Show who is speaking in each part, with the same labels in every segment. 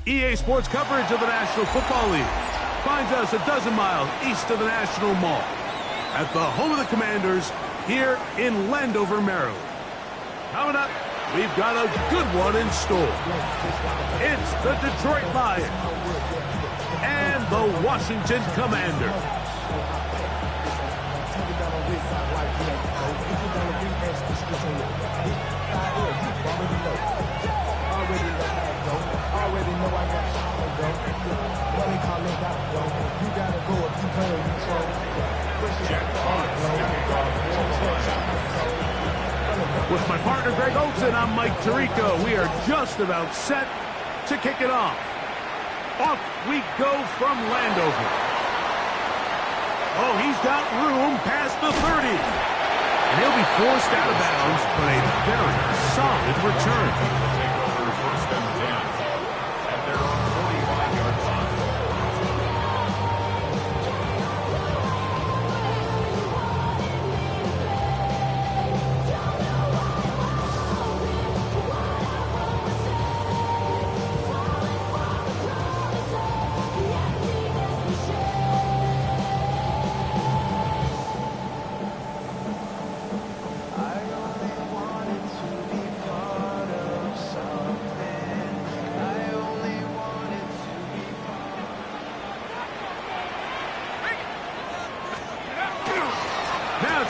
Speaker 1: EA Sports coverage of the National Football League finds us a dozen miles east of the National Mall at the home of the Commanders here in Landover, Maryland. Coming up, we've got a good one in store. It's the Detroit Lions and the Washington Commanders. With my partner Greg Olsen, I'm Mike Tirico. We are just about set to kick it off. Off we go from Landover. Oh, he's got room past the 30. And he'll be forced out of bounds, but a very solid return.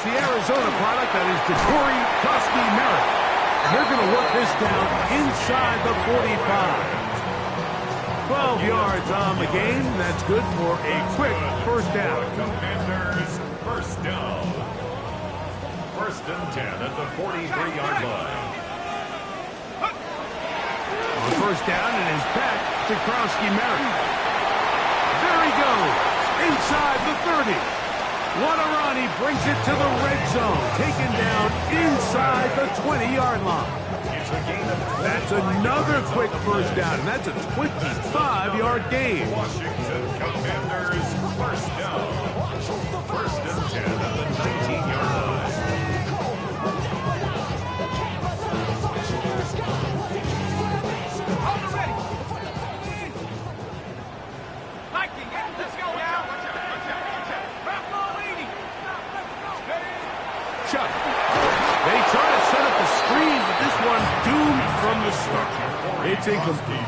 Speaker 1: The Arizona product that is Jacory Kroski-Merritt. And they're going to work this down inside the 45. 12 yards on the game. That's good for a quick first down.
Speaker 2: Commanders first down. First and 10 at the 43-yard line.
Speaker 1: On first down, and is back to Kroski-Merritt. There he goes. Inside the 30. What a run. He brings it to the red zone. Taken down inside the 20-yard line. That's another quick first down, and that's a 25-yard gain.
Speaker 2: Washington Commanders first down. First and 10 at the 19-yard line.
Speaker 1: They try to set up the screen, but this one doomed from the start. It's incomplete.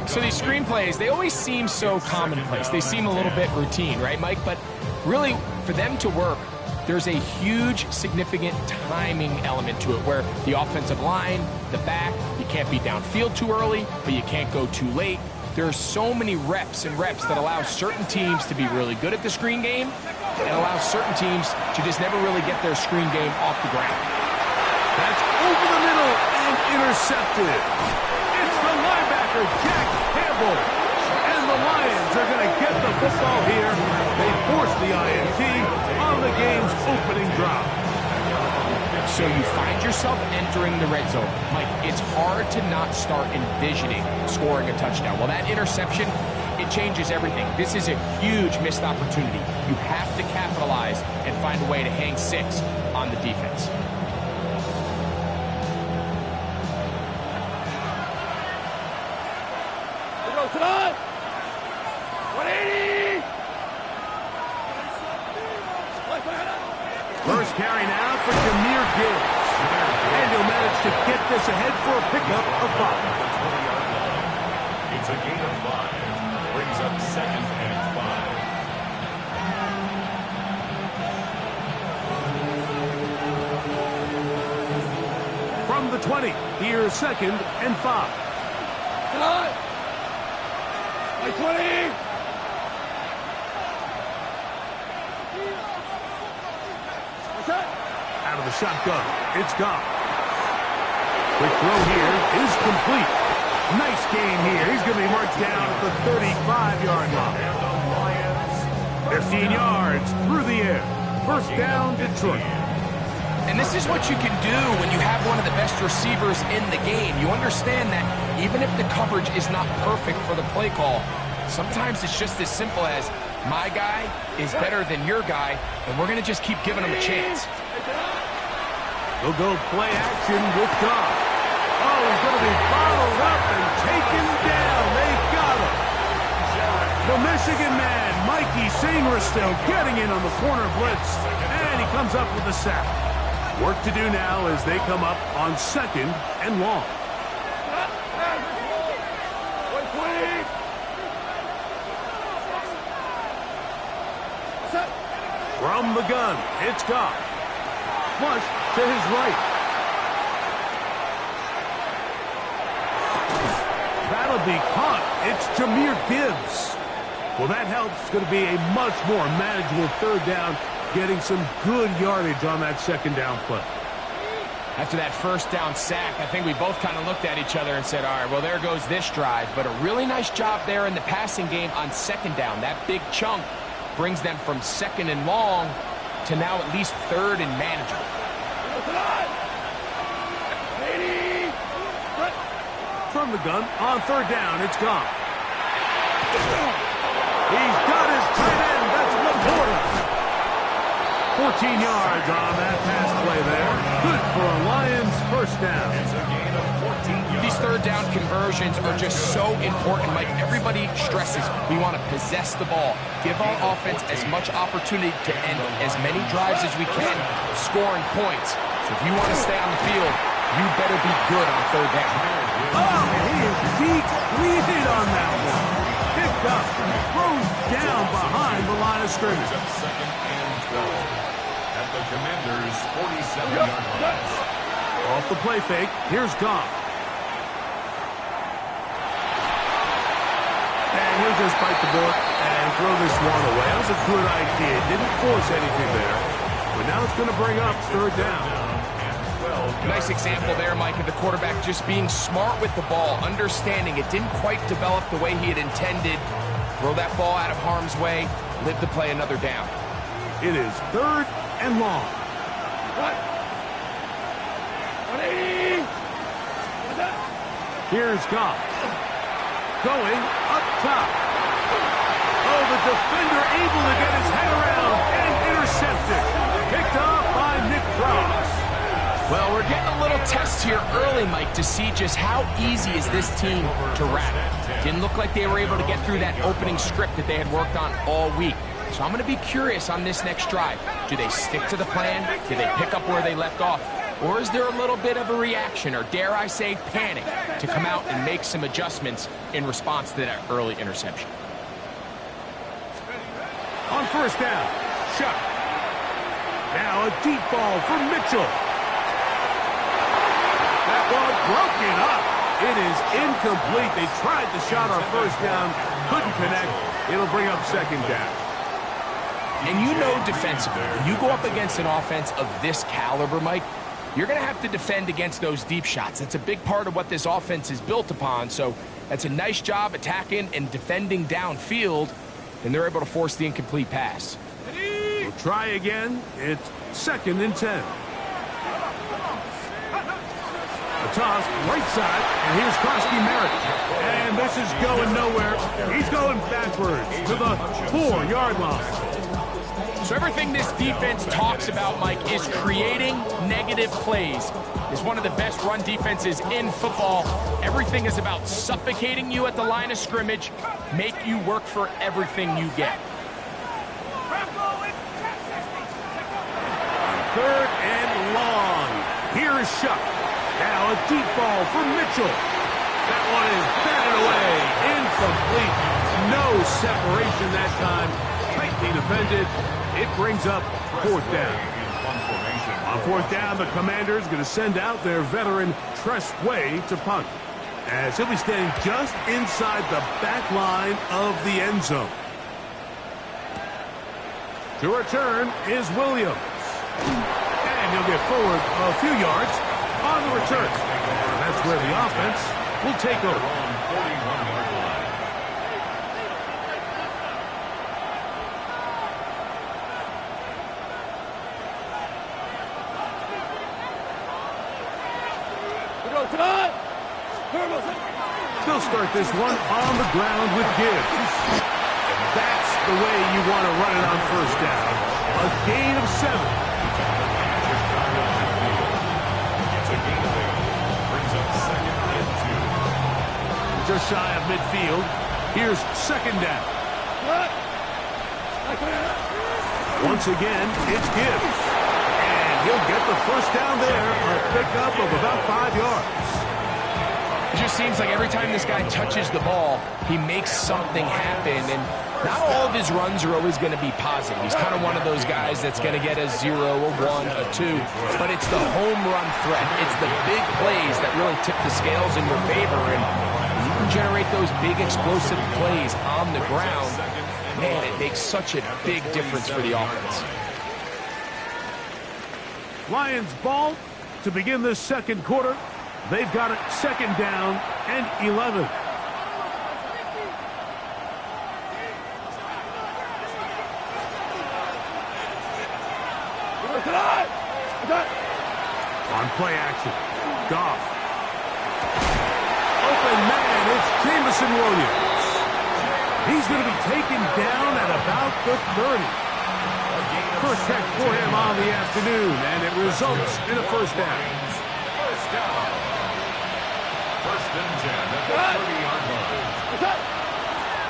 Speaker 3: So these screen plays, they always seem so commonplace. They seem a little bit routine, right, Mike? But really, for them to work, there's a huge, significant timing element to it where the offensive line, the back, you can't be downfield too early, but you can't go too late. There are so many reps and reps that allow certain teams to be really good at the screen game and allow certain teams to just never really get their screen game off the ground.
Speaker 1: That's over the middle and intercepted. It's the linebacker, Jack Campbell. And the Lions are going to get the football here. They force the INT on the game's opening drive.
Speaker 3: So you find yourself entering the red zone. Mike, it's hard to not start envisioning scoring a touchdown. Well, that interception, it changes everything. This is a huge missed opportunity. You have to capitalize and find a way to hang 6 on the defense.
Speaker 1: Here goes tonight. 180. First carry now for Jahmyr Gibbs. And he'll manage to get this ahead for a pickup of 5.
Speaker 2: It's a gain of 5. Brings up second and 5.
Speaker 1: From the 20, here's second and 5. Tonight. 20. Out of the shotgun, it's Goff. Quick throw here is complete. Nice game here. He's going to be marked down at the 35-yard line. 15 yards through the air. First down, Detroit.
Speaker 3: And this is what you can do when you have one of the best receivers in the game. You understand that even if the coverage is not perfect for the play call, sometimes it's just as simple as my guy is better than your guy, and we're going to just keep giving him a chance.
Speaker 1: They'll go play action with Goff. Oh, he's going to be followed up and taken down. The Michigan man, Mikey Sainristil, getting in on the corner blitz, and he comes up with a sack. Work to do now as they come up on 2nd and long. From the gun, it's Goff. Flush to his right. That'll be caught. It's Jahmyr Gibbs. Well, that helps. It's going to be a much more manageable 3rd down, getting some good yardage on that 2nd down play.
Speaker 3: After that 1st down sack, I think we both kind of looked at each other and said, all right, well, there goes this drive. But a really nice job there in the passing game on 2nd down. That big chunk brings them from 2nd and long to now at least 3rd and manageable.
Speaker 1: From the gun, on 3rd down, it's Goff. He's got his tight end. That's Laporta. 14 yards on that pass play there. Good for a Lions 1st down.
Speaker 2: It's a gain of 14 yards.
Speaker 3: These 3rd down conversions are just so important. Like everybody stresses, we want to possess the ball. Give our offense as much opportunity to end as many drives as we can, scoring points. So if you want to stay on the field, you better be good on 3rd down.
Speaker 1: Oh, he is depleted on that one. Picked up, throws down behind the line of scrimmage.
Speaker 2: 2nd and 12 at the Commanders' 47-yard line.
Speaker 1: Off the play fake, here's Goff. And he'll just bite the bullet and throw this one away. That was a good idea. Didn't force anything there. But now it's going to bring up 3rd down.
Speaker 3: Nice example there, Mike, of the quarterback just being smart with the ball, understanding it didn't quite develop the way he had intended. Throw that ball out of harm's way, live to play another down.
Speaker 1: It is 3rd and long. Here's Goff. Going up top. Oh, the defender able to get his head around and intercepted. Picked off by Nick Cross.
Speaker 3: Well, we're getting a little test here early, Mike, to see just how easy is this team to wrap. Didn't look like they were able to get through that opening script that they had worked on all week. So I'm going to be curious on this next drive. Do they stick to the plan? Do they pick up where they left off? Or is there a little bit of a reaction, or dare I say panic, to come out and make some adjustments in response to that early interception?
Speaker 1: On 1st down, Shuck. Now a deep ball for Mitchell. That ball broken up. It is incomplete. They tried the shot on 1st down, couldn't connect. It'll bring up 2nd down.
Speaker 3: And you know defensively, when you go up against an offense of this caliber, Mike, you're going to have to defend against those deep shots. That's a big part of what this offense is built upon. So that's a nice job attacking and defending downfield, and they're able to force the incomplete pass.
Speaker 1: We'll try again. It's 2nd and 10. A toss, right side, and here's Krosky Merritt. And this is going nowhere. He's going backwards to the 4-yard line.
Speaker 3: So everything this defense talks about, Mike, is creating negative plays. It's one of the best run defenses in football. Everything is about suffocating you at the line of scrimmage, make you work for everything you get.
Speaker 1: 3rd and long. Here is Shuck. Now a deep ball for Mitchell. That one is batted away. Incomplete. No separation that time. Tightly defended. It brings up 4th down. On 4th down, the Commanders going to send out their veteran Tress Way to punt, as he'll be standing just inside the back line of the end zone. To return is Williams. And he'll get forward a few yards on the return. That's where the offense will take over.
Speaker 2: On 41-yard line.
Speaker 1: They'll start this one on the ground with Gibbs. That's the way you want to run it on 1st down. A gain of 7.
Speaker 2: It's a gain of 8. Brings up 2nd and 2.
Speaker 1: Just shy of midfield. Here's 2nd down. Once again, it's Gibbs. And he'll get the first down there, a pickup of about 5 yards.
Speaker 3: It just seems like every time this guy touches the ball, he makes something happen, and not all of his runs are always going to be positive. He's kind of one of those guys that's going to get a 0, a 1, a 2, but it's the home run threat. It's the big plays that really tip the scales in your favor, and you can generate those big explosive plays on the ground. Man, it makes such a big difference for the offense.
Speaker 1: Lions ball to begin this second quarter. They've got it second down and 11. On play action, Goff. Open man, it's Jameson Williams. He's going to be taken down at about the 30. First catch for him on the afternoon, and it results in a first down.
Speaker 2: First down. First and 10 at the 30-yard line.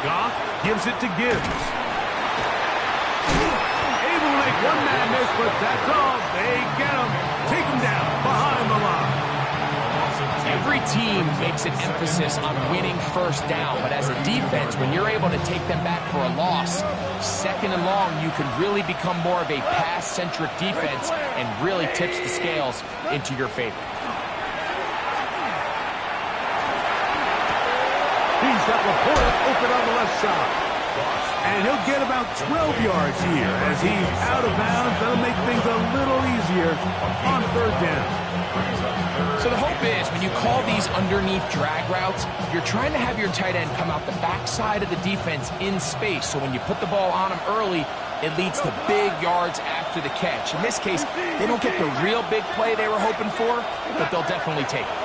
Speaker 1: Goff gives it to Gibbs. Able to make one man miss, but that's all. They get him. Take him down behind the line.
Speaker 3: Every team makes an emphasis on winning first down, but as a defense, when you're able to take them back for a loss, second and long, you can really become more of a pass-centric defense and really tips the scales into your favor.
Speaker 1: He's got Laporta open on the left side. And he'll get about 12 yards here as he's out of bounds. That'll make things a little easier on third down.
Speaker 3: So the hope is when you call these underneath drag routes, you're trying to have your tight end come out the backside of the defense in space. So when you put the ball on him early, it leads to big yards after the catch. In this case, they don't get the real big play they were hoping for, but they'll definitely take it.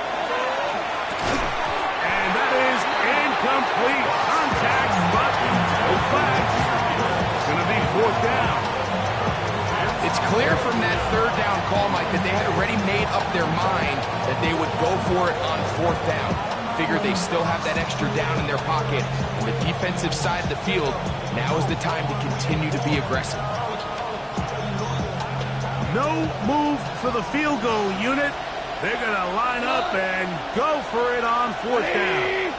Speaker 1: And that is incomplete. Contact, but no flags. It's going to be fourth down.
Speaker 3: It's clear from that third down call, Mike, that they had already made up their mind that they would go for it on fourth down. Figure they still have that extra down in their pocket. On the defensive side of the field, now is the time to continue to be aggressive.
Speaker 1: No move for the field goal unit. They're going to line up and go for it on fourth down.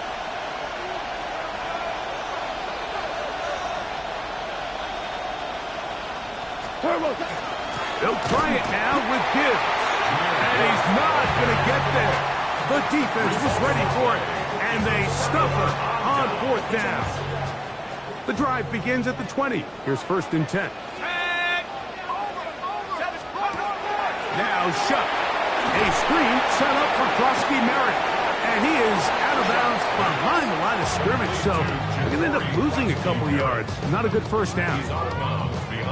Speaker 1: They'll try it now with Gibbs. And he's not going to get there. The defense was ready for it, and they stuff him on fourth down. The drive begins at the 20. Here's first and 10. Now Shutt. A screen set up for Krosky Merritt. And he is out of bounds behind the line of scrimmage, so they're going to end up losing a couple yards. Not a good first down.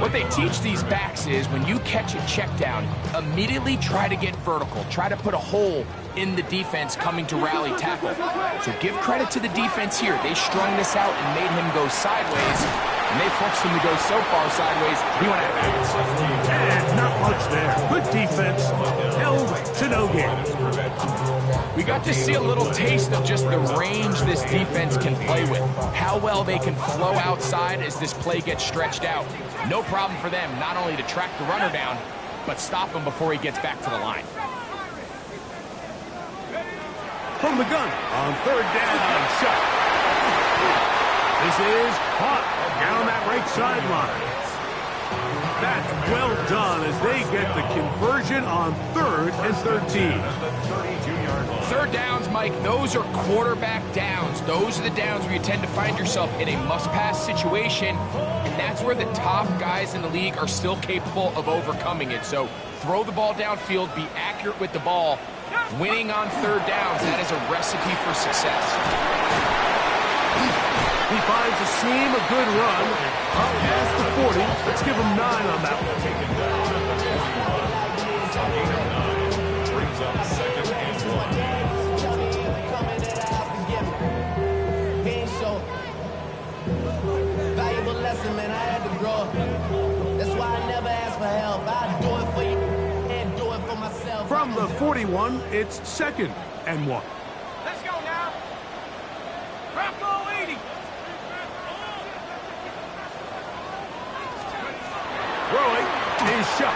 Speaker 3: What they teach these backs is when you catch a check down, immediately try to get vertical. Try to put a hole in the defense coming to rally tackle. So give credit to the defense here. They strung this out and made him go sideways, and they forced him to go so far sideways, he went out of bounds.
Speaker 1: And not much there. Good defense. Held to no gain.
Speaker 3: We got to see a little taste of just the range this defense can play with. How well they can flow outside as this play gets stretched out. No problem for them not only to track the runner down, but stop him before he gets back to the line.
Speaker 1: From the gun on third down, Shutt. This is caught down that right sideline. That's well done as they get the conversion on 3rd and 13.
Speaker 3: Third downs, Mike, those are quarterback downs. Those are the downs where you tend to find yourself in a must-pass situation, and that's where the top guys in the league are still capable of overcoming it. So throw the ball downfield, be accurate with the ball. Winning on third downs, that is a recipe for success.
Speaker 1: He finds a seam, a good run, up past the 40. Let's give him 9 on that one.
Speaker 2: Brings up second and 1.
Speaker 4: Valuable lesson, man. I had to grow. That's why I never ask for help. I do it for you and do it for myself.
Speaker 1: From the 41, it's 2nd and 1.
Speaker 5: Let's go now. Bronco 80.
Speaker 1: Throwing is shot.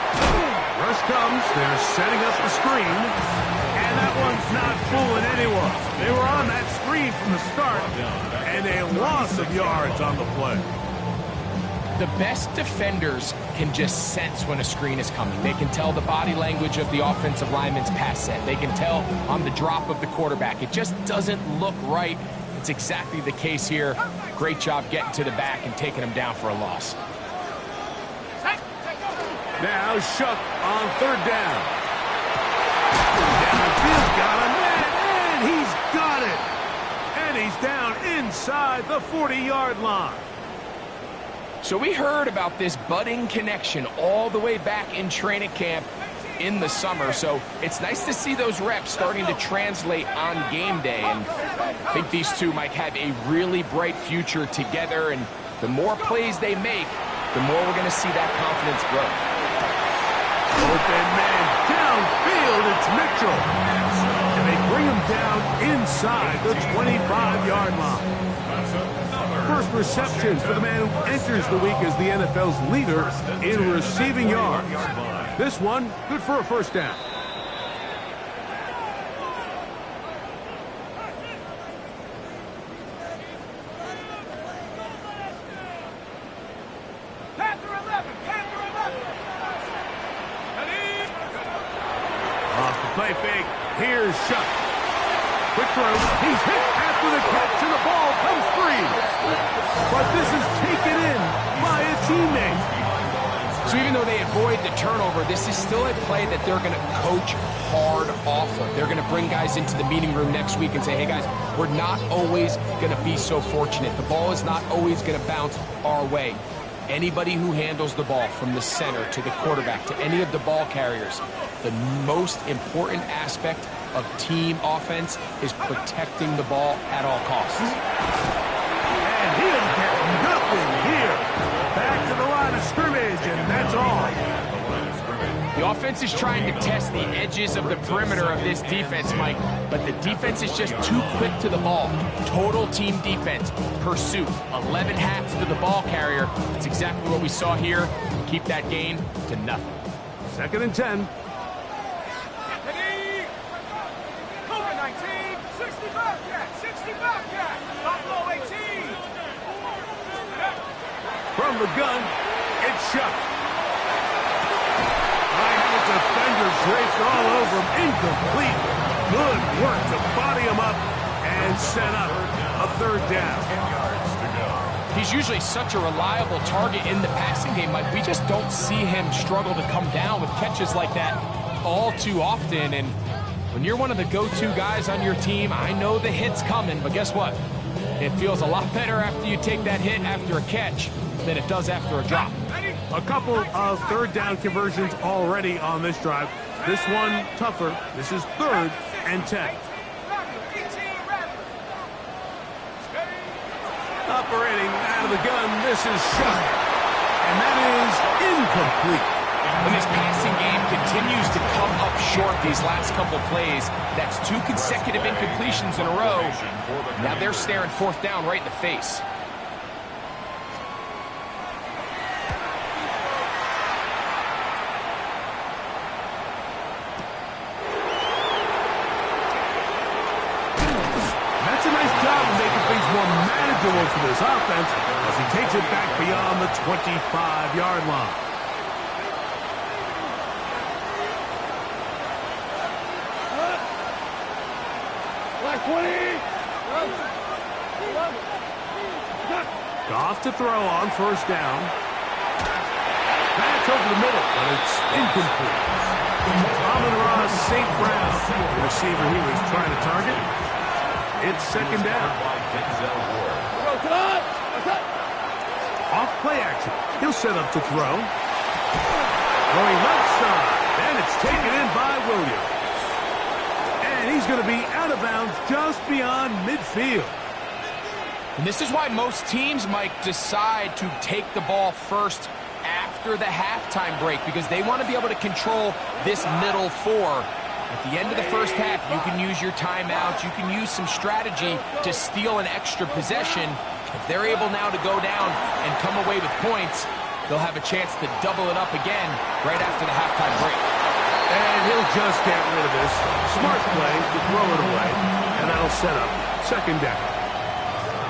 Speaker 1: Rush comes. They're setting up the screen. And that one's not fooling anyone. They were on that screen from the start. And a loss of yards on the play.
Speaker 3: The best defenders can just sense when a screen is coming. They can tell the body language of the offensive lineman's pass set. They can tell on the drop of the quarterback. It just doesn't look right. It's exactly the case here. Great job getting to the back and taking him down for a loss.
Speaker 1: Now Shough on third down. Downfield got him, and he's got it. And he's down inside the 40-yard line.
Speaker 3: So we heard about this budding connection all the way back in training camp in the summer. So it's nice to see those reps starting to translate on game day. And I think these two might have a really bright future together. And the more plays they make, the more we're going to see that confidence grow.
Speaker 1: Open man downfield, it's Mitchell. And they bring him down inside the 25-yard line. First reception for the man who enters the week as the NFL's leader in receiving yards. This one, good for a first down. Off the play fake, here's Shough. Quick throw, he's hit after the catch and the ball comes free. But this is taken in by a teammate.
Speaker 3: So even though they avoid the turnover, this is still a play that they're going to coach hard off of. They're going to bring guys into the meeting room next week and say, hey guys, we're not always going to be so fortunate. The ball is not always going to bounce our way. Anybody who handles the ball from the center to the quarterback to any of the ball carriers, the most important aspect of team offense is protecting the ball at all costs.
Speaker 1: And he'll get nothing here. Back to the line of scrimmage, and that's all.
Speaker 3: The offense is trying to test the edges of the perimeter of this defense, Mike, but the defense is just too quick to the ball. Total team defense, pursuit, 11 hats to the ball carrier. It's exactly what we saw here. Keep that gain to nothing.
Speaker 1: 2nd and 10. From the gun, it's Shough. I have defenders draped all over him. Incomplete. Good work to body him up and set up a third down.
Speaker 3: He's usually such a reliable target in the passing game, Mike. We just don't see him struggle to come down with catches like that all too often. And when you're one of the go-to guys on your team, I know the hit's coming, but guess what? It feels a lot better after you take that hit after a catch than it does after a drop.
Speaker 1: A couple of third down conversions already on this drive. This one tougher. This is 3rd and 10. Operating out of the gun, this is Shough. And that is incomplete.
Speaker 3: When this passing game continues to come up short these last couple plays, that's 2 consecutive incompletions in a row. Now they're staring 4th down right in the face.
Speaker 1: That's a nice job of making things more manageable for this offense as he takes it back beyond the 25-yard line. Goff to throw on 1st down. That's over the middle, but it's incomplete. Amon-Ra St. Brown, the receiver he was trying to target. It's 2nd down. Off play action. He'll set up to throw. Throwing left side, and it's taken in by Williams. And he's going to be out of bounds just beyond midfield.
Speaker 3: And this is why most teams, Mike, decide to take the ball first after the halftime break, because they want to be able to control this middle 4. At the end of the first half, you can use your timeouts, you can use some strategy to steal an extra possession. If they're able now to go down and come away with points, they'll have a chance to double it up again right after the halftime break.
Speaker 1: And he'll just get rid of this. Smart play to throw it away, and that'll set up second down.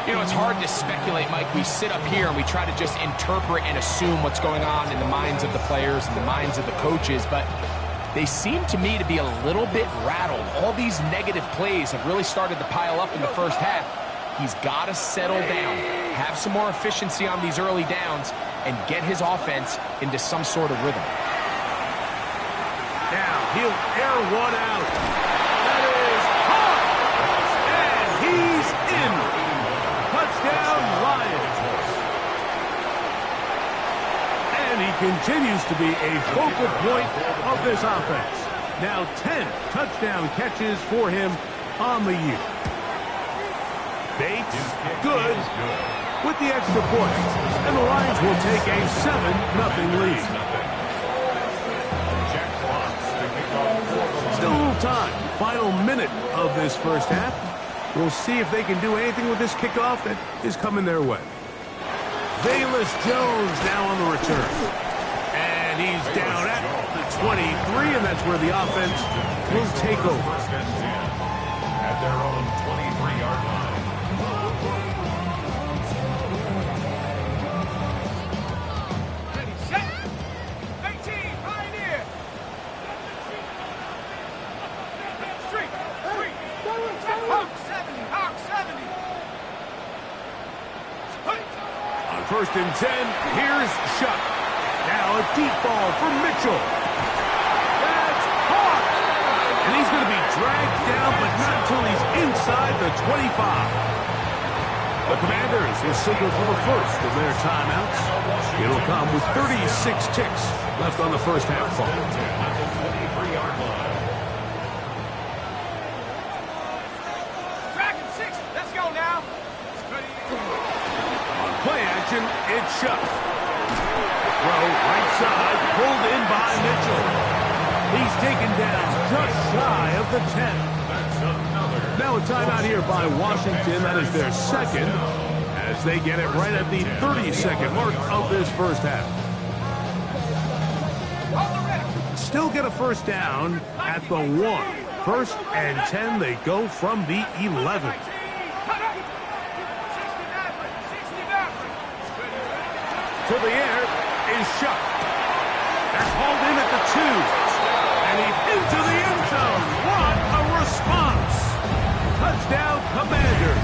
Speaker 3: You know, it's hard to speculate, Mike. We sit up here and we try to just interpret and assume what's going on in the minds of the players and the minds of the coaches, but they seem to me to be a little bit rattled. All these negative plays have really started to pile up in the first half. He's got to settle down, have some more efficiency on these early downs, and get his offense into some sort of rhythm.
Speaker 1: Now, he'll air one out. That is hot! And he's in. Touchdown, Lions. And he continues to be a focal point of this offense. Now 10 touchdown catches for him on the year. Bates, good, with the extra point. And the Lions will take a 7-0 lead. Still a little time. Final minute of this first half. We'll see if they can do anything with this kickoff that is coming their way. Velus Jones now on the return. And he's down at the 23, and that's where the offense will take over.
Speaker 2: At their own 23-yard line.
Speaker 1: First and 10, here's Shuck. Now a deep ball for Mitchell. That's caught! And he's going to be dragged down, but not until he's inside the 25. The Commanders will signal for the first of their timeouts. It'll come with 36 ticks left on the first half clock.
Speaker 2: At the 23-yard line.
Speaker 5: Dragon 6, let's go now.
Speaker 1: Play action, it's Shuck. Throw right side, pulled in by Mitchell. He's taken down just shy of the 10. Now a timeout here by Washington. That is their second, as they get it right at the 30-second mark of this first half. Still get a first down at the 1. First and 10, they go from the 11. To the air is Shuck. They're called in at the 2. And he's into the end zone. What a response. Touchdown, Commanders.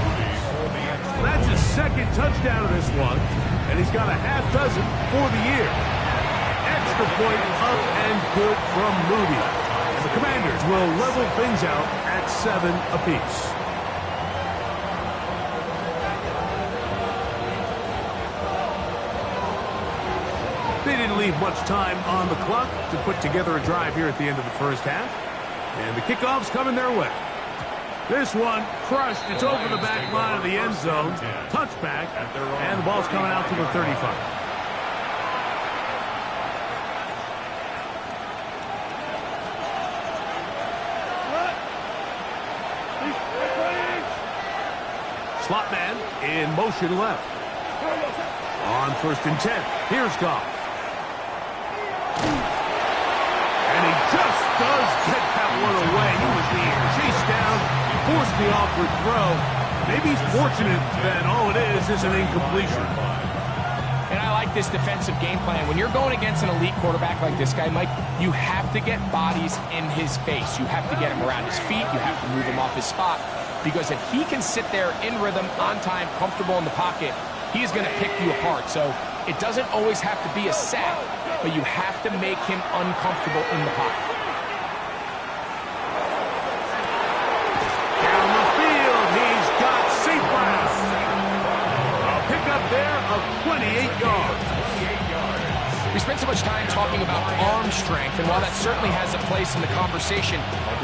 Speaker 1: That's his second touchdown of this one. And he's got a half dozen for the year. Extra point up and good from Moody. And the Commanders will level things out at 7 apiece. They didn't leave much time on the clock to put together a drive here at the end of the first half. And the kickoff's coming their way. This one crushed. It's over the back line of the end zone. Touchback. And the ball's coming out to the 35. Slot man in motion left. On first and 10. Here's Goff. And he just does get that one away. He was being chased down, forced the awkward throw. Maybe he's fortunate that all it is an incompletion.
Speaker 3: And I like this defensive game plan. When you're going against an elite quarterback like this guy, Mike, you have to get bodies in his face. You have to get him around his feet. You have to move him off his spot. Because if he can sit there in rhythm, on time, comfortable in the pocket, he's going to pick you apart. So it doesn't always have to be a sack, but you have to make him uncomfortable in the pocket.
Speaker 1: Down the field, he's got St. Brown. A pickup there of 28 yards.
Speaker 3: We spent so much time talking about arm strength, and while that certainly has a place in the conversation,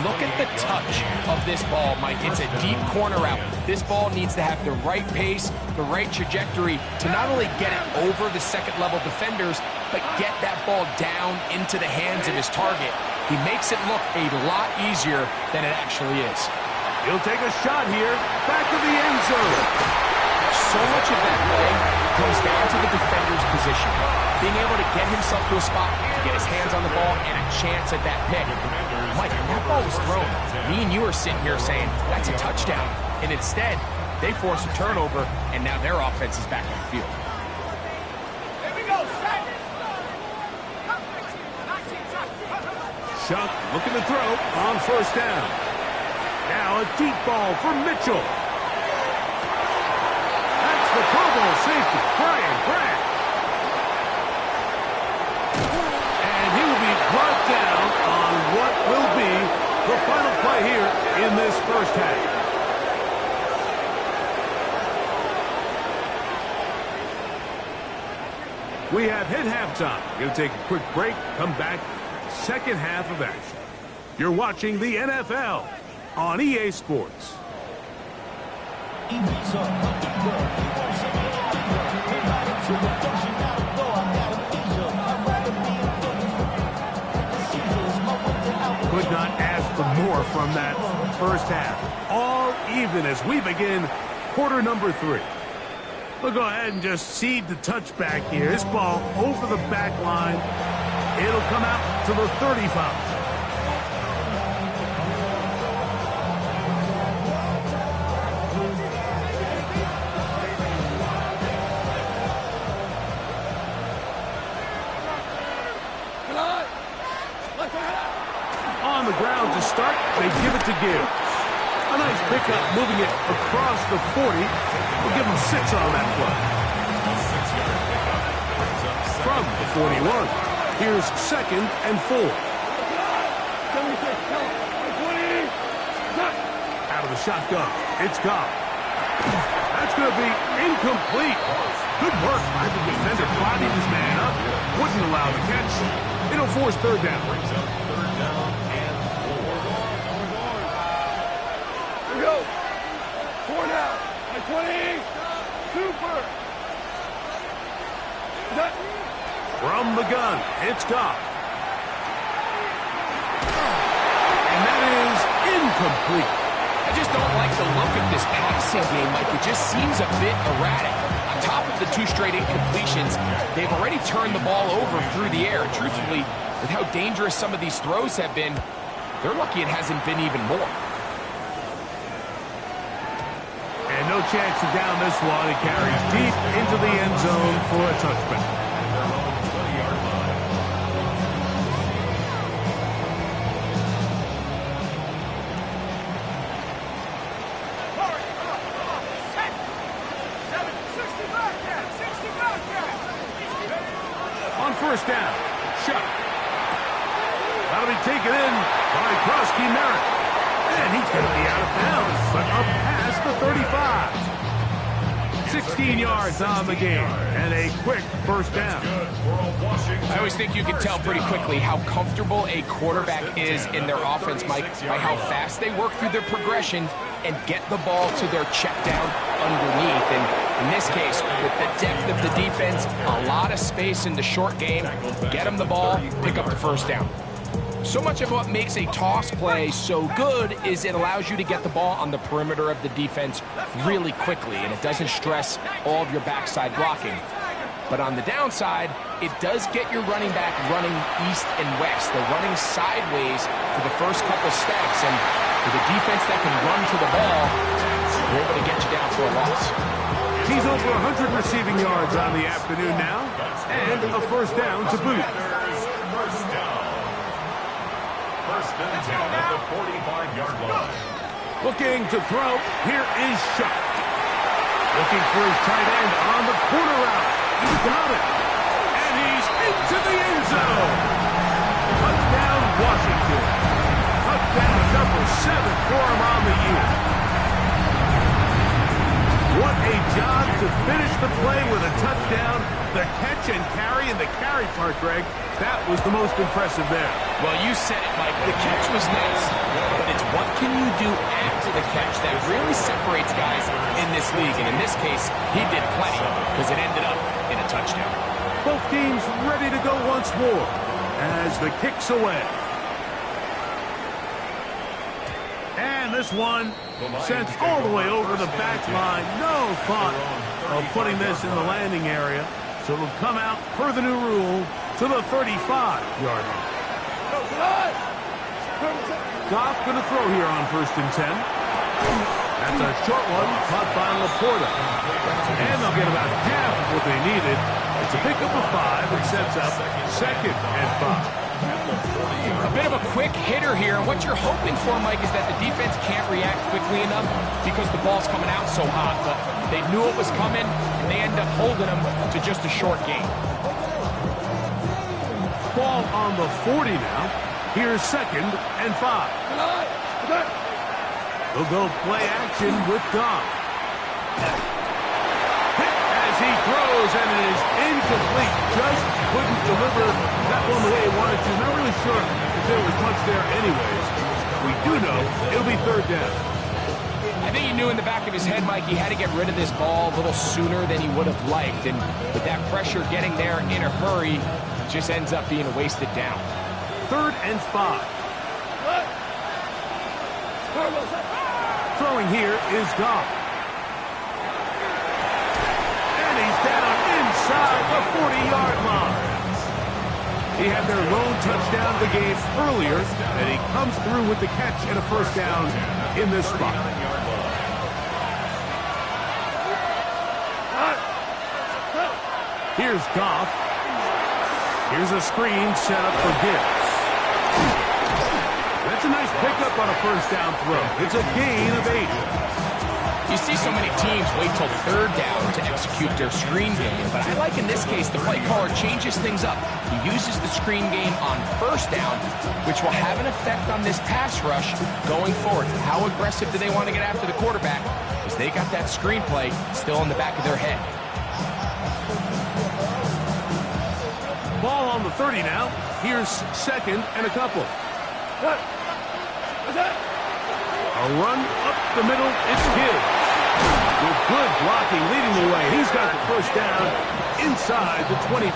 Speaker 3: look at the touch of this ball, Mike. It's a deep corner route. This ball needs to have the right pace, the right trajectory to not only get it over the second-level defenders, but get that ball down into the hands of his target. He makes it look a lot easier than it actually is.
Speaker 1: He'll take a shot here, back to the end zone.
Speaker 3: so much of that play comes down to the defender's position. Being able to get himself to a spot, to get his hands on the ball, and a chance at that pick. Mike, that ball was thrown. Me and you are sitting here saying, that's a touchdown. And instead, they force a turnover, and now their offense is back on the field.
Speaker 1: Shuck looking to throw on first down. Now a deep ball for Mitchell. That's the Pro Bowl safety, Brian Grant. And he will be brought down on what will be the final play here in this first half. We have hit halftime. Going to take a quick break, come back. Second half of action. You're watching the NFL on EA Sports. Could not ask for more from that first half. All even as we begin quarter number 3. We'll go ahead and just seed the touchback here. This ball over the back line. It'll come out to the 35. On the ground to start, they give it to Gibbs. A nice pickup, moving it across the 40. We'll give him 6 on that play. From the 41, here's 2nd and 4. Out of the shotgun, it's gone. That's going to be incomplete. Good work by the defender, bodied his man up, wouldn't allow the catch. It'll force third down.
Speaker 5: Go. 4 now. 20. Super.
Speaker 1: From the gun, it's Goff. And that is incomplete.
Speaker 3: I just don't like the look of this passing game, Mike. It just seems a bit erratic. On top of the 2 straight incompletions, they've already turned the ball over through the air. Truthfully, with how dangerous some of these throws have been, they're lucky it hasn't been even more.
Speaker 1: And no chance to down this one. It carries deep into the end zone for a touchback. On first down, Shuck. That'll be taken in by Krosky Merritt. And he's going to be out of bounds, but up past the 35. 16 yards on the game, and a quick first down.
Speaker 3: I always think you can tell pretty quickly how comfortable a quarterback is in their offense, Mike, by how fast they work through their progression and get the ball to their check down underneath. And in this case, with the depth of the defense, a lot of space in the short game, get them the ball, pick up the first down. So much of what makes a toss play so good is it allows you to get the ball on the perimeter of the defense really quickly, and it doesn't stress all of your backside blocking. But on the downside, it does get your running back running east and west. They're running sideways for the first couple steps, and with a defense that can run to the ball, they're able to get you down for a loss.
Speaker 1: He's over 100 receiving yards on the afternoon now, and a first down to boot.
Speaker 2: First and 10 at the 45-yard line.
Speaker 1: Looking to throw, here is Shuck. Looking for his tight end on the corner route. He's got it. And he's into the end zone. Touchdown, Washington. Touchdown number 7 for him on the year. What a job to finish the play with a touchdown. The catch and carry, and the carry part, Greg, that was the most impressive there.
Speaker 3: Well, you said it, Mike. The catch was nice, but it's what can you do after the catch that really separates guys in this league. And in this case, he did plenty because it ended up in a touchdown.
Speaker 1: Both teams ready to go once more as the kick's away. And this one Sent all the way over the back line. No thought of putting this in the landing area. So it'll come out, per the new rule, to the 35-yard line. Goff going to throw here on 1st and 10. That's a short one, caught by Laporta. And they'll get about half of what they needed. It's a pickup of 5 and sets up 2nd and 5.
Speaker 3: A bit of a quick hitter here, and what you're hoping for, Mike, is that the defense can't react quickly enough because the ball's coming out so hot, but they knew it was coming, and they end up holding them to just a short gain.
Speaker 1: Ball on the 40 now. Here's 2nd and 5. They'll go play action with Goff. As he throws, and it is incomplete. Just couldn't deliver that one the way he wanted to. Not really sure if there was much there anyways. We do know it'll be 3rd down.
Speaker 3: I think he knew in the back of his head, Mike, he had to get rid of this ball a little sooner than he would have liked. And with that pressure getting there in a hurry, it just ends up being a wasted down.
Speaker 1: 3rd and 5. Throwing here is Goff. And he's down inside the 40-yard line. He had their lone touchdown of the game earlier, and he comes through with the catch and a 1st down in this spot. Here's Goff. Here's a screen set up for Gibbs. That's a nice pickup on a 1st down throw. It's a gain of 8.
Speaker 3: You see so many teams wait till 3rd down to execute their screen game, but I like in this case the play caller changes things up. He uses the screen game on 1st down, which will have an effect on this pass rush going forward. How aggressive do they want to get after the quarterback? Because they got that screen play still in the back of their head.
Speaker 1: Ball on the 30 now. Here's 2nd and a couple. A run up the middle. It's Gibbs. With good blocking leading the way. He's got the 1st down inside the 25.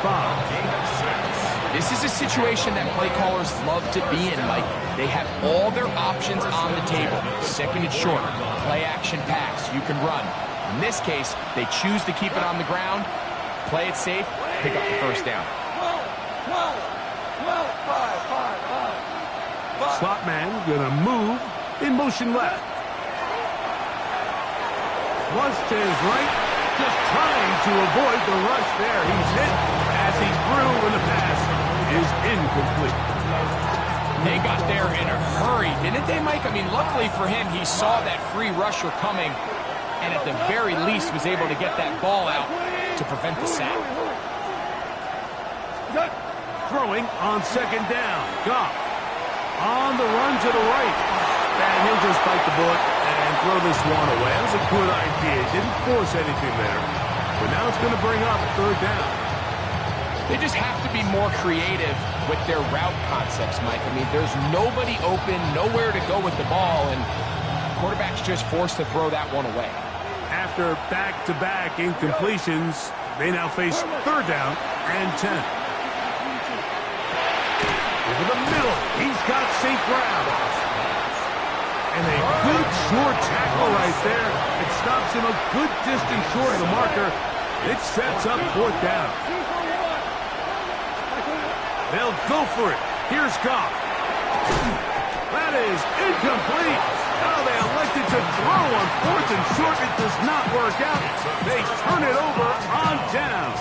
Speaker 3: This is a situation that play callers love to be in, Mike. They have all their options on the table. 2nd and short, play action pass, you can run. In this case, they choose to keep it on the ground, play it safe, pick up the 1st down.
Speaker 1: Slot man gonna move in motion left. Flush to his right, just trying to avoid the rush there. He's hit as he threw when the pass is incomplete.
Speaker 3: They got there in a hurry, didn't they, Mike? I mean, luckily for him, he saw that free rusher coming and at the very least was able to get that ball out to prevent the sack.
Speaker 1: Throwing on 2nd down. Goff on the run to the right. And he'll just bite the bullet and throw this one away. That was a good idea. Didn't force anything there. But now it's going to bring up 3rd down.
Speaker 3: They just have to be more creative with their route concepts, Mike. I mean, there's nobody open, nowhere to go with the ball, and the quarterback's just forced to throw that one away.
Speaker 1: After back-to-back incompletions, they now face 3rd down and 10. Over the middle, he's got St. Brown. And a good short tackle right there. It stops him a good distance short of the marker. It sets up 4th down. They'll go for it. Here's Goff. That is incomplete. Now they elected to throw on 4th and short. It does not work out. They turn it over on down.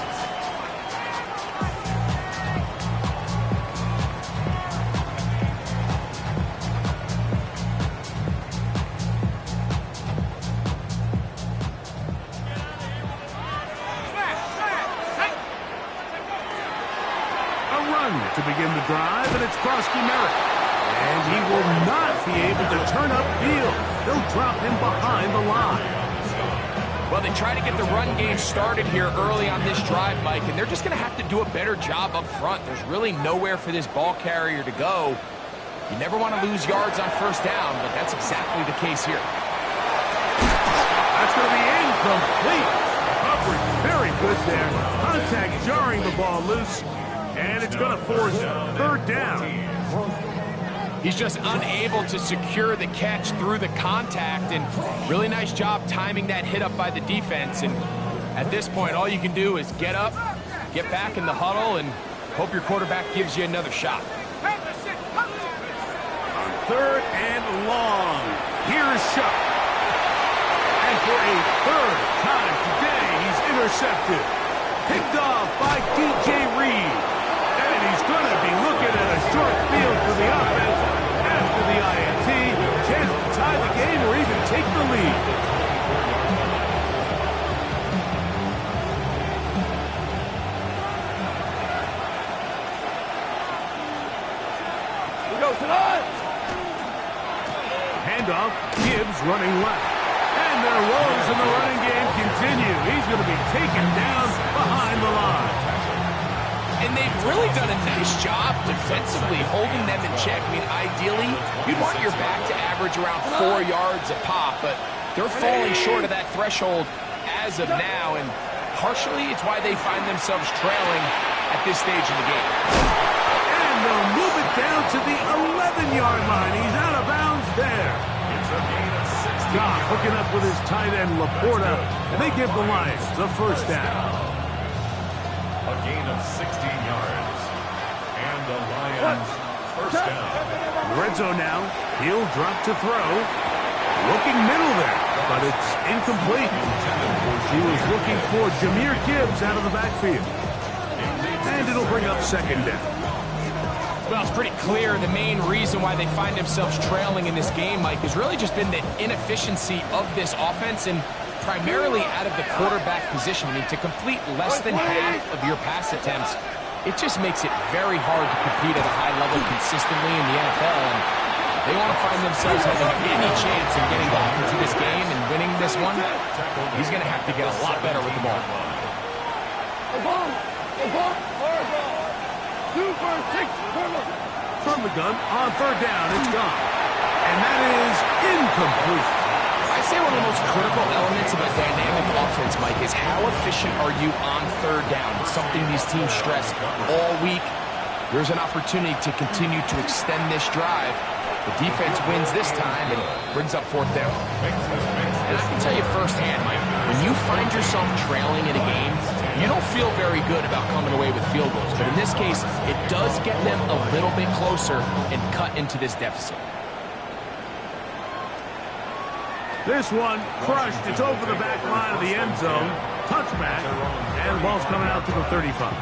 Speaker 1: To begin the drive, and it's Krosky Merritt. And he will not be able to turn upfield. They'll drop him behind the line.
Speaker 3: Well, they try to get the run game started here early on this drive, Mike, and they're just going to have to do a better job up front. There's really nowhere for this ball carrier to go. You never want to lose yards on 1st down, but that's exactly the case here.
Speaker 1: That's going to be incomplete. Coverage very good there. Contact jarring the ball loose. And it's going to force 3rd down.
Speaker 3: He's just unable to secure the catch through the contact, and really nice job timing that hit up by the defense. And at this point, all you can do is get up, get back in the huddle, and hope your quarterback gives you another shot.
Speaker 1: On 3rd and long, here's Shuck. And for a 3rd time today, he's intercepted. Picked off by DJ Reed. And he's going to be looking at a short field for the offense after the INT. Chance to tie the game or even take the lead.
Speaker 5: Here goes tonight.
Speaker 1: Handoff, Gibbs running left. And their woes in the running game continue. He's going to be taken down behind the line.
Speaker 3: And they've really done a nice job defensively holding them in check. I mean, ideally, you'd want your back to average around 4 yards a pop, but they're falling short of that threshold as of now, and partially it's why they find themselves trailing at this stage in the game.
Speaker 1: And they'll move it down to the 11-yard line. He's out of bounds there.
Speaker 2: It's a gain of 16
Speaker 1: Goff hooking up with his tight end, Laporta, and they give the Lions a first down.
Speaker 2: A gain of 16 yards. And the Lions first down.
Speaker 1: Red zone now. He'll drop to throw. Looking middle there, but it's incomplete. He was looking for Jahmyr Gibbs out of the backfield. And it'll bring up 2nd down.
Speaker 3: Well, it's pretty clear the main reason why they find themselves trailing in this game, Mike, has really just been the inefficiency of this offense and primarily out of the quarterback position. I mean, to complete less than half of your pass attempts, it just makes it very hard to compete at a high level consistently in the NFL. And they want to find themselves having any chance of getting back into this game and winning this one. He's going to have to get a lot better with the ball.
Speaker 1: From the gun, on 3rd down, it's gone. And that is incomplete.
Speaker 3: I'd say one of the most critical elements of a dynamic offense, Mike, is how efficient are you on 3rd down? It's something these teams stress all week. There's an opportunity to continue to extend this drive. The defense wins this time and brings up 4th down. And I can tell you firsthand, Mike, when you find yourself trailing in a game, you don't feel very good about coming away with field goals. But in this case, it does get them a little bit closer and cut into this deficit.
Speaker 1: This one crushed. It's over the back line of the end zone. Touchback. And the ball's coming out to the 35.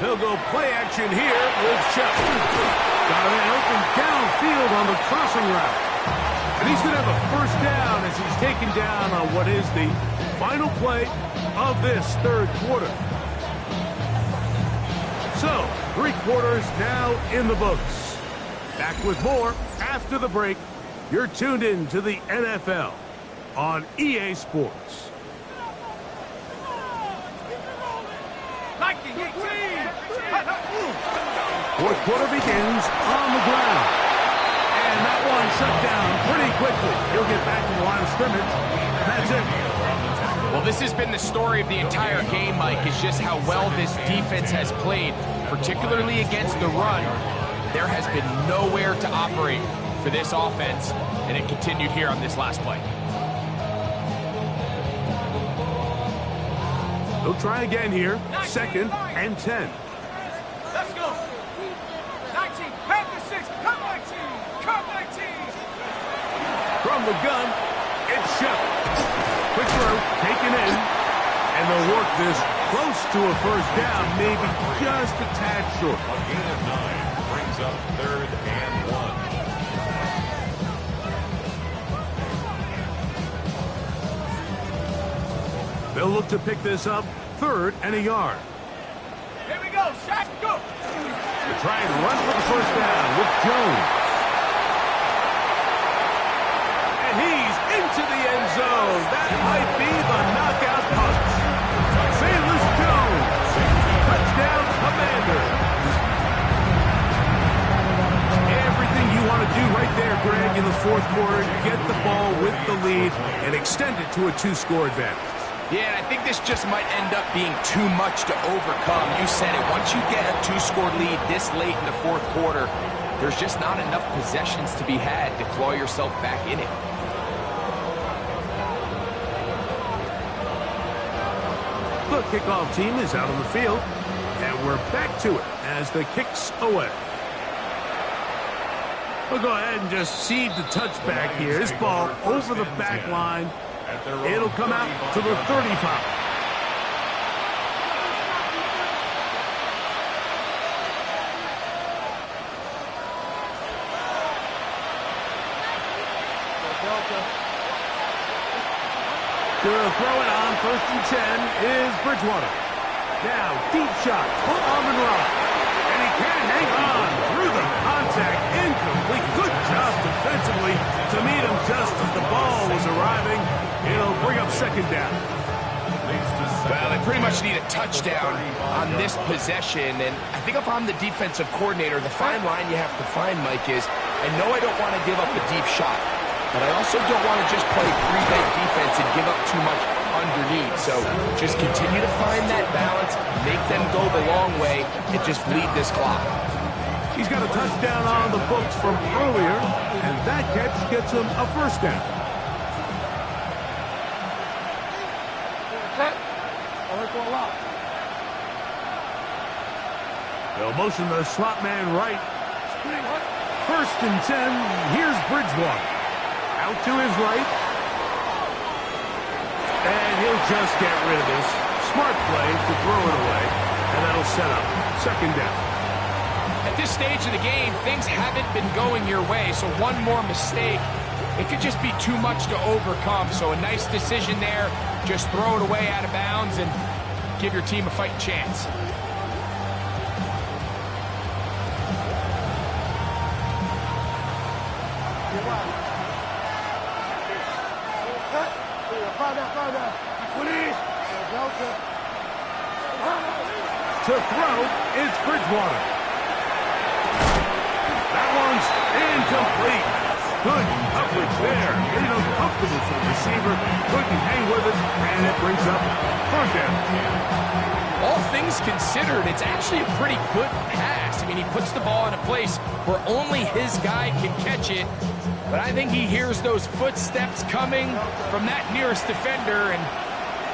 Speaker 1: They'll go play action here with Chuck. Got a man open downfield on the crossing route. And he's going to have a first down as he's taken down on what is the final play of this 3rd quarter. So, 3 quarters now in the books. Back with more after the break. You're tuned in to the NFL on EA Sports. 4th quarter begins on the ground. And that one shut down pretty quickly. He'll get back to the line of scrimmage. That's it.
Speaker 3: Well, this has been the story of the entire game, Mike, is just how well this defense has played, particularly against the run. There has been nowhere to operate for this offense, and it continued here on this last play.
Speaker 1: They'll try again here. 2nd and 10.
Speaker 5: Let's go. 19, pack the 6, come 19, come 19.
Speaker 1: From the gun, it's Shep. Quick throw, taken in. And they'll work this close to a first down, maybe just a tad short.
Speaker 2: A gain of 9 brings up 3rd and 1.
Speaker 1: They'll look to pick this up, 3rd and a yard.
Speaker 5: Here we go, Shaq, go.
Speaker 1: To try and run for the first down with Jones. And he's into the end zone. That might be the knockout punch. Bayless Jones. Touchdown, Commanders. Greg, in the fourth quarter, get the ball with the lead and extend it to a 2-score advantage.
Speaker 3: Yeah, I think this just might end up being too much to overcome. You said it. Once you get a 2-score lead this late in the fourth quarter, there's just not enough possessions to be had to claw yourself back in it.
Speaker 1: The kickoff team is out on the field, and we're back to it as the kick's away. We'll go ahead and just seed the touchback here. This ball over the back line. It'll come out to the 35. To throw it on 1st and 10 is Bridgewater. Now, deep shot for Amon-Ra. And he can't hang on through the contact. Incomplete. Good job defensively to meet him just as the ball was arriving. It'll bring up 2nd down.
Speaker 3: Well, they pretty much need a touchdown on this possession. And I think if I'm the defensive coordinator, the fine line you have to find, Mike, is I know I don't want to give up a deep shot, but I also don't want to just play prevent defense and give up too much underneath. So just continue to find that balance, make them go the long way, and just bleed this clock.
Speaker 1: He's got a touchdown on the books from earlier, and that catch gets him a 1st down. They'll motion the slot man right. 1st and 10, here's Bridgewater. Out to his right. And he'll just get rid of this. Smart play to throw it away. And that'll set up 2nd down.
Speaker 3: At this stage of the game, things haven't been going your way, so one more mistake, it could just be too much to overcome. So a nice decision there. Just throw it away out of bounds and give your team a fighting chance.
Speaker 1: To throw, it's Bridgewater. That one's incomplete. Good coverage there. Made it uncomfortable for the receiver. Couldn't hang with it, and it brings up 3rd down.
Speaker 3: All things considered, it's actually a pretty good pass. I mean, he puts the ball in a place where only his guy can catch it. But I think he hears those footsteps coming from that nearest defender, and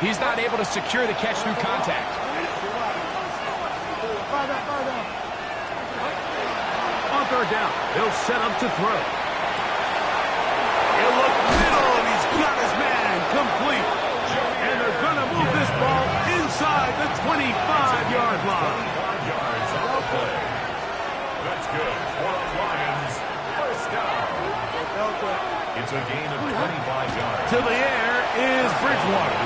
Speaker 3: he's not able to secure the catch through contact.
Speaker 1: On 3rd down, he'll set up to throw. He'll look middle, and he's got his man complete. And they're going to move this ball inside the 25-yard line.
Speaker 2: That's good for the Lions. 1st down. It's a gain of 25 yards.
Speaker 1: To the air is Bridgewater.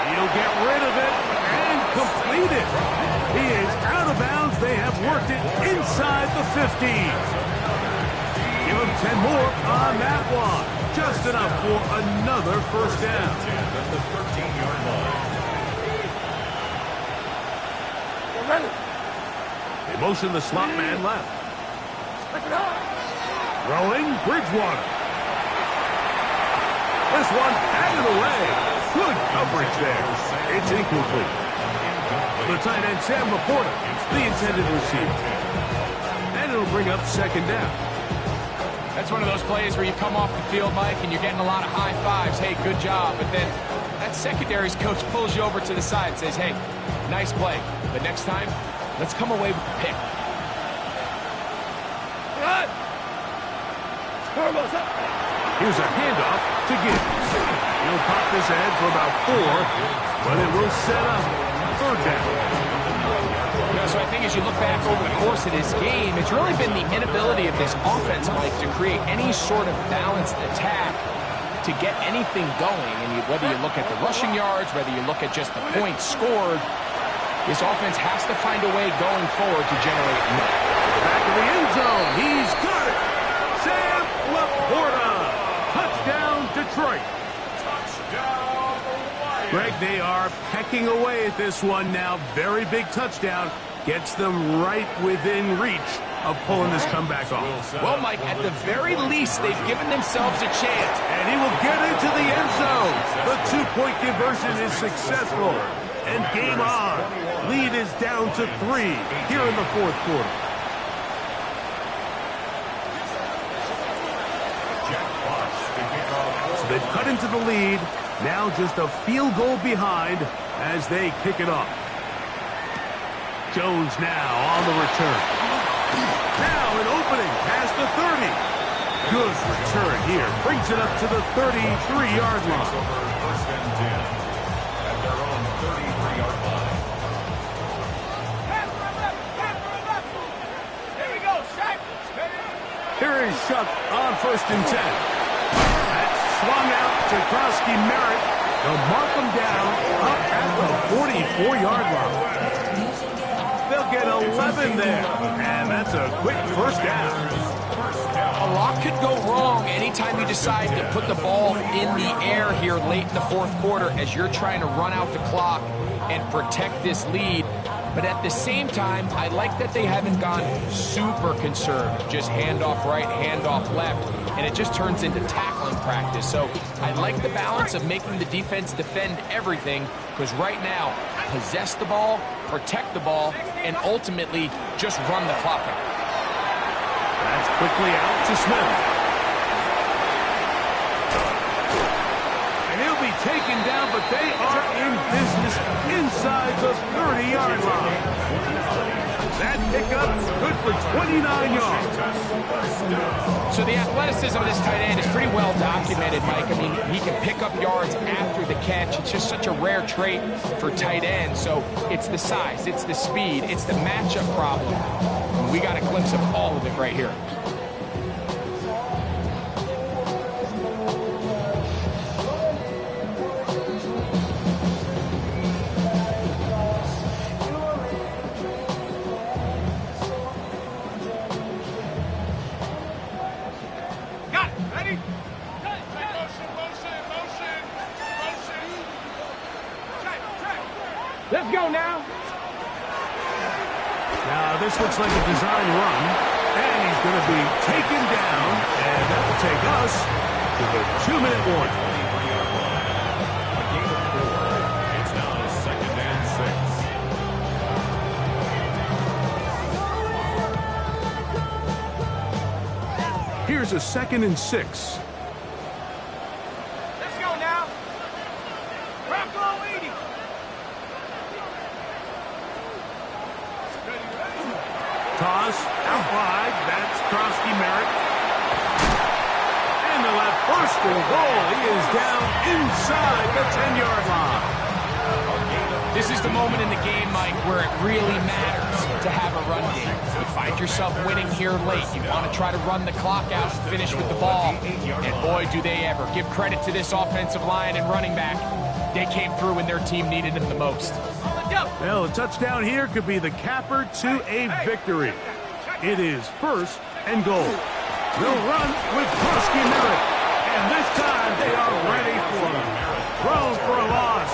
Speaker 1: He'll get rid of it and complete it. He is out of bounds. They have worked it inside the 15. Give him 10 more on that one. Just enough for another 1st down.
Speaker 2: At the 13-yard line.
Speaker 1: They motion the slot man left. Throwing Bridgewater. This one had it away. Good coverage there. It's incomplete. The tight end, Sam Laporta, the intended receiver. And it'll bring up 2nd down.
Speaker 3: That's one of those plays where you come off the field, Mike, and you're getting a lot of high fives. Hey, good job. But then that secondary's coach pulls you over to the side and says, hey, nice play. But next time, let's come away with the pick.
Speaker 1: Here's a handoff to Gibbs. He'll pop this ahead for about 4, but it will set up 3rd down.
Speaker 3: So I think as you look back over the course of this game, it's really been the inability of this offense, Mike, to create any sort of balanced attack to get anything going. And whether you look at the rushing yards, whether you look at just the points scored, this offense has to find a way going forward to generate more.
Speaker 1: Back in the end zone, he's got it. Sam Laporta. Touchdown, Detroit. Greg, they are pecking away at this one now. Very big touchdown. Gets them right within reach of pulling this comeback off.
Speaker 3: Well, Mike, at the very least, they've given themselves a chance.
Speaker 1: And he will get into the end zone. The two-point conversion is successful. And game on. Lead is down to 3 here in the fourth quarter. So they've cut into the lead. Now just a field goal behind as they kick it off. Jones now on the return. Now an opening past the 30. Good return here. Brings it up to the 33-yard line.
Speaker 2: First and 10 at their own 33-yard line.
Speaker 5: Here we go, Shaq.
Speaker 1: Here is Shuck on first and 10. That's swung out to Krosky Merritt. They'll mark him down up at the 44-yard line. They'll get 11 there, and that's a quick first down.
Speaker 3: A lot could go wrong anytime you decide to put the ball in the air here late in the fourth quarter as you're trying to run out the clock and protect this lead. But at the same time, I like that they haven't gone super conserved. Just handoff right, handoff left, and it just turns into tackling practice. So I like the balance of making the defense defend everything, because right now, possess the ball, protect the ball, and ultimately just run the clock out.
Speaker 1: That's quickly out to Smith. And he'll be taken down, but they are in business inside the 30-yard line. That pickup good for 29 yards.
Speaker 3: So the athleticism of this tight end is pretty well documented, Mike. I mean, he can pick up yards after the catch. It's just such a rare trait for tight ends. So it's the size, it's the speed, it's the matchup problem. And we got a glimpse of all of it right here.
Speaker 5: Let's go now.
Speaker 1: Now, this looks like a design run, and he's going to be taken down, and that will take us to the 2-minute warning.
Speaker 2: A gain of 4. It's now 2nd and 6.
Speaker 1: Here's a 2nd and 6.
Speaker 5: Let's go now. Bronco 80.
Speaker 1: Toss out wide. That's Krosky Merritt. And they'll have first and goal. He is down inside the 10-yard line.
Speaker 3: This is the moment in the game, Mike, where it really matters to have a run game. You find yourself winning here late. You want to try to run the clock out and finish with the ball. And boy, do they ever. Give credit to this offensive line and running back. They came through when their team needed them the most.
Speaker 1: Well, a touchdown here could be the capper to a victory. It is first and goal. They'll run with Krosky Merritt. And this time they are ready for him. Thrown for a loss.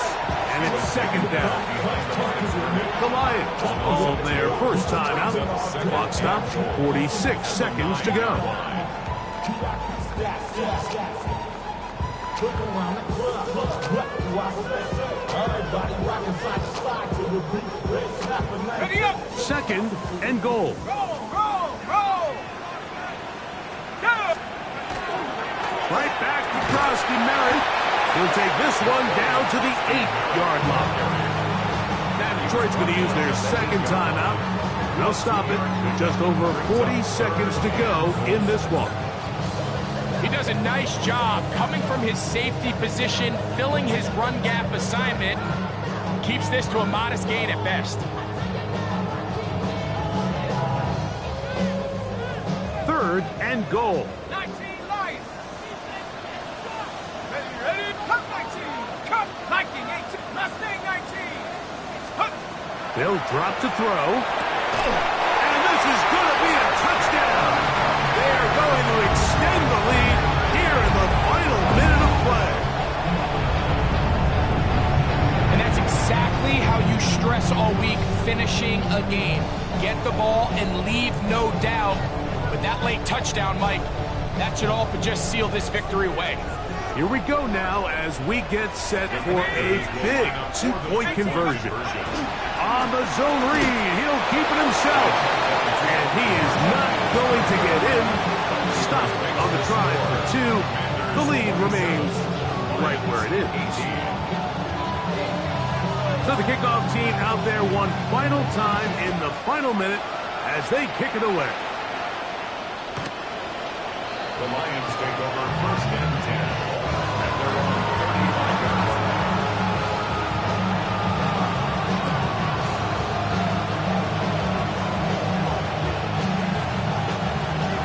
Speaker 1: And it's second down. The Lions on their first time out. Clock stops, 46 seconds to go.
Speaker 5: Ready up.
Speaker 1: Second and goal.
Speaker 5: Roll, roll, roll. Go.
Speaker 1: Right back to Krosky Merritt. He'll take this one down to the 8-yard line. Now Detroit's going to use their second timeout. They'll stop it with just over 40 seconds to go in this one.
Speaker 3: He does a nice job coming from his safety position, filling his run gap assignment. Keeps this to a modest gain at best.
Speaker 1: Third and goal.
Speaker 5: 19 Lions. Ready? Cut 19. Cut. Viking 18. Mustang 19. Cut.
Speaker 1: They'll drop to throw. And this is going to be a touchdown. They're going to extend the lead here in the final minute of play.
Speaker 3: And that's exactly how you stress all week finishing a game. get the ball and leave no doubt. With that late touchdown, Mike, that should all but just seal this victory away.
Speaker 1: Here we go now as we get set for a big two-point conversion. On the zone read, he'll keep it himself. And he is not going to get in. Stop on the try for two. The lead remains right where it is. So the kickoff team out there one final time in the final minute as they kick it away.
Speaker 2: The Lions take over 1st and 10 at their own 35-yard line.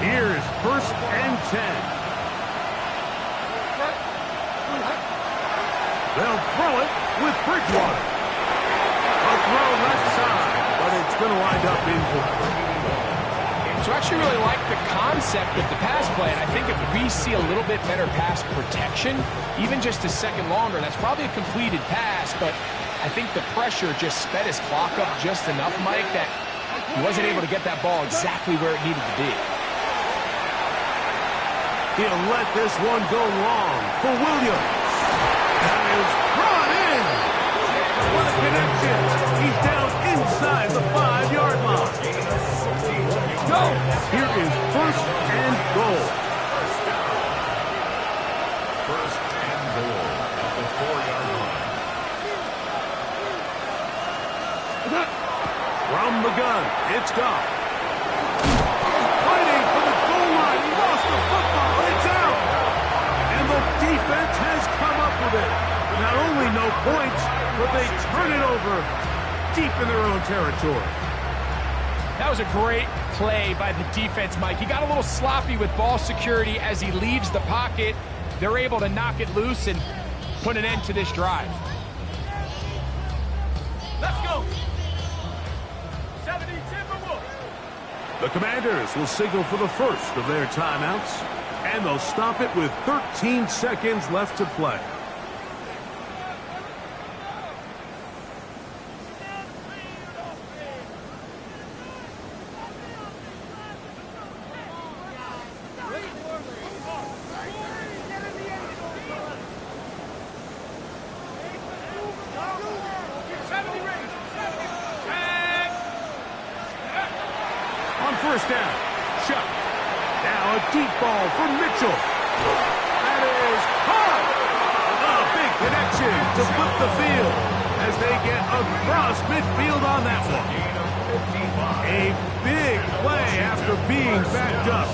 Speaker 1: Here's 1st and 10. They'll throw it with Bridgewater. A throw left side, but it's going to wind up incomplete.
Speaker 3: So I actually really like the concept of the pass play, and I think if we see a little bit better pass protection, even just a second longer, that's probably a completed pass, but I think the pressure just sped his clock up just enough, Mike, that he wasn't able to get that ball exactly where it needed to be.
Speaker 1: He'll let this one go long for Williams. That is brought in. What a connection. He's down inside the 5-yard line. Go. Here is 1st and goal.
Speaker 2: 1st and goal at the 4-yard line.
Speaker 1: From the gun, it's Goff. Fighting for the goal line. He lost the football. It's out. And the defense has come up with it. Not only no points, but they turn it over deep in their own territory.
Speaker 3: That was a great play by the defense, Mike. He got a little sloppy with ball security as he leaves the pocket. They're able to knock it loose and put an end to this drive.
Speaker 5: Let's go. 70 Timberwolves.
Speaker 1: The Commanders will signal for the first of their timeouts, and they'll stop it with 13 seconds left to play. On 1st down, Chuck. Now a deep ball for Mitchell. That is caught. A big connection to flip the field as they get across midfield on that one. A big play after being backed up.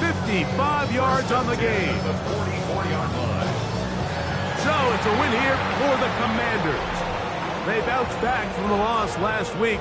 Speaker 1: 55 yards on the game.
Speaker 2: The 44-yard line.
Speaker 1: So it's a win here for the Commanders. They bounced back from the loss last week